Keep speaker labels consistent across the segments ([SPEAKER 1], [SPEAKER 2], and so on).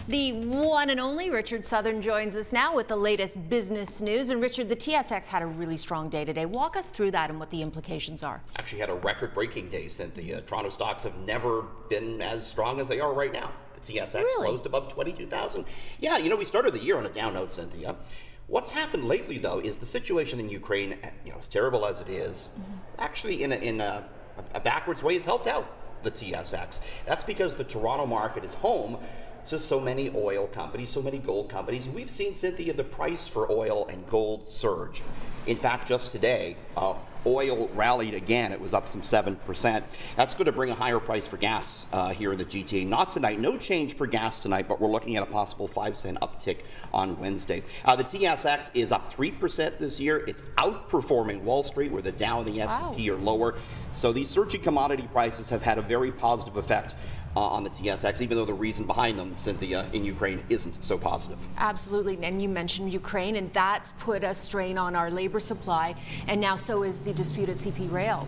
[SPEAKER 1] The one and only Richard Southern joins us now with the latest business news. And Richard, the TSX had a really strong day today. Walk us through that and what the implications are.
[SPEAKER 2] Actually had a record-breaking day, Cynthia. Toronto stocks have never been as strong as they are right now. The TSX closed above 22,000. Yeah, you know, we started the year on a down note, Cynthia. What's happened lately, though, is the situation in Ukraine, you know, as terrible as it is, actually in a backwards way has helped out the TSX. That's because the Toronto market is home to so many oil companies, so many gold companies. We've seen, Cynthia, the price for oil and gold surge. In fact, just today, oil rallied again. It was up some 7%. That's going to bring a higher price for gas here in the GTA. Not tonight. No change for gas tonight, but we're looking at a possible 5-cent uptick on Wednesday. The TSX is up 3% this year. It's outperforming Wall Street, where the Dow and the S&P are lower. So these surging commodity prices have had a very positive effect on the TSX, even though the reason behind them, Cynthia, in Ukraine isn't so positive.
[SPEAKER 1] Absolutely, and you mentioned Ukraine, and that's put a strain on our labor supply, and now so is the dispute at CP Rail.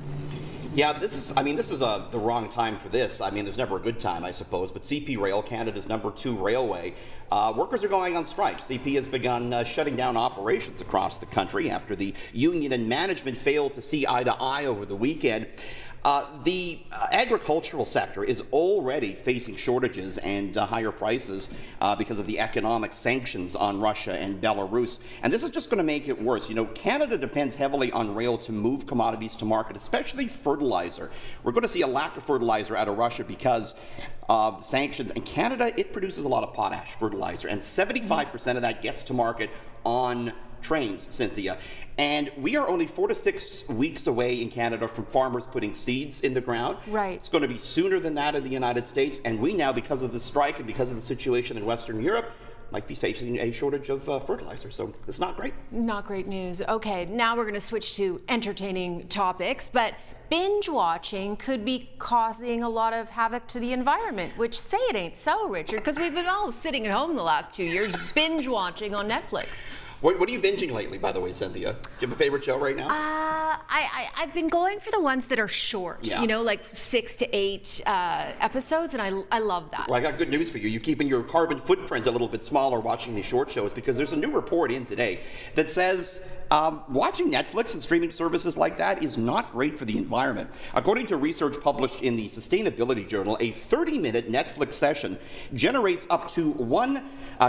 [SPEAKER 2] Yeah, this is the wrong time for this. I mean, there's never a good time, I suppose, but CP Rail, Canada's #2 railway, workers are going on strike. CP has begun shutting down operations across the country after the union and management failed to see eye to eye over the weekend. The agricultural sector is already facing shortages and higher prices because of the economic sanctions on Russia and Belarus. And this is just going to make it worse. You know, Canada depends heavily on rail to move commodities to market, especially fertilizer. We're going to see a lack of fertilizer out of Russia because of the sanctions. And Canada, it produces a lot of potash fertilizer, and 75% of that gets to market on trains, Cynthia. And we are only 4 to 6 weeks away in Canada from farmers putting seeds in the ground.
[SPEAKER 1] Right.
[SPEAKER 2] It's going to be sooner than that in the United States. And we now, because of the strike and because of the situation in Western Europe, might be facing a shortage of fertilizer. So it's not great. Not
[SPEAKER 1] great news. Okay, now we're going to switch to entertaining topics, but binge watching could be causing a lot of havoc to the environment, which say it ain't so, Richard, because we've been all sitting at home the last 2 years binge watching on Netflix.
[SPEAKER 2] What are you binging lately, by the way, Cynthia? Do you have a favorite show right now?
[SPEAKER 1] I've been going for the ones that are short, you know, like 6 to 8 episodes, and I love that.
[SPEAKER 2] Well, I got good news for you. You're keeping your carbon footprint a little bit smaller watching these short shows, because there's a new report in today that says watching Netflix and streaming services like that is not great for the environment. According to research published in the Sustainability Journal, a 30-minute Netflix session generates up to 1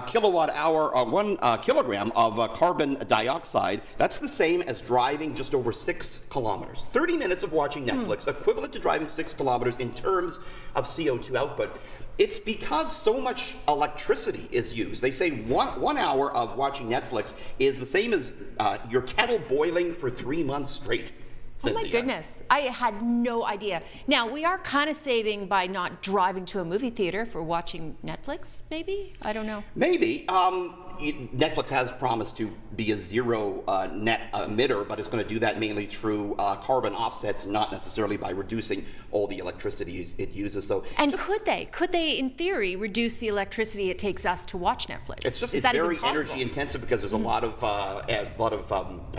[SPEAKER 2] kilogram of carbon dioxide. That's the same as driving just over 6 kilometers. 30 minutes of watching Netflix, equivalent to driving 6 kilometers in terms of CO2 output. It's because so much electricity is used. They say one hour of watching Netflix is the same as your kettle boiling for 3 months straight. Cynthia.
[SPEAKER 1] Oh my goodness, I had no idea. Now, we are kind of saving by not driving to a movie theater for watching Netflix, maybe? I don't know.
[SPEAKER 2] Maybe. Netflix has promised to be a zero net emitter, but it's going to do that mainly through carbon offsets, not necessarily by reducing all the electricity it uses. So,
[SPEAKER 1] and could they, in theory, reduce the electricity it takes us to watch Netflix?
[SPEAKER 2] It's very energy intensive because there's a lot of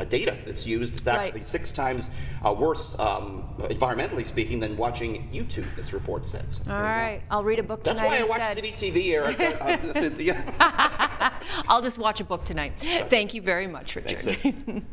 [SPEAKER 2] data that's used. It's actually 6 times worse, environmentally speaking, than watching YouTube, this report says.
[SPEAKER 1] All right, I'll read a book tonight.
[SPEAKER 2] That's why
[SPEAKER 1] instead.
[SPEAKER 2] I watch City TV, Erica.
[SPEAKER 1] I'll just watch a book tonight. Thank you very much, Richard.
[SPEAKER 2] Thanks,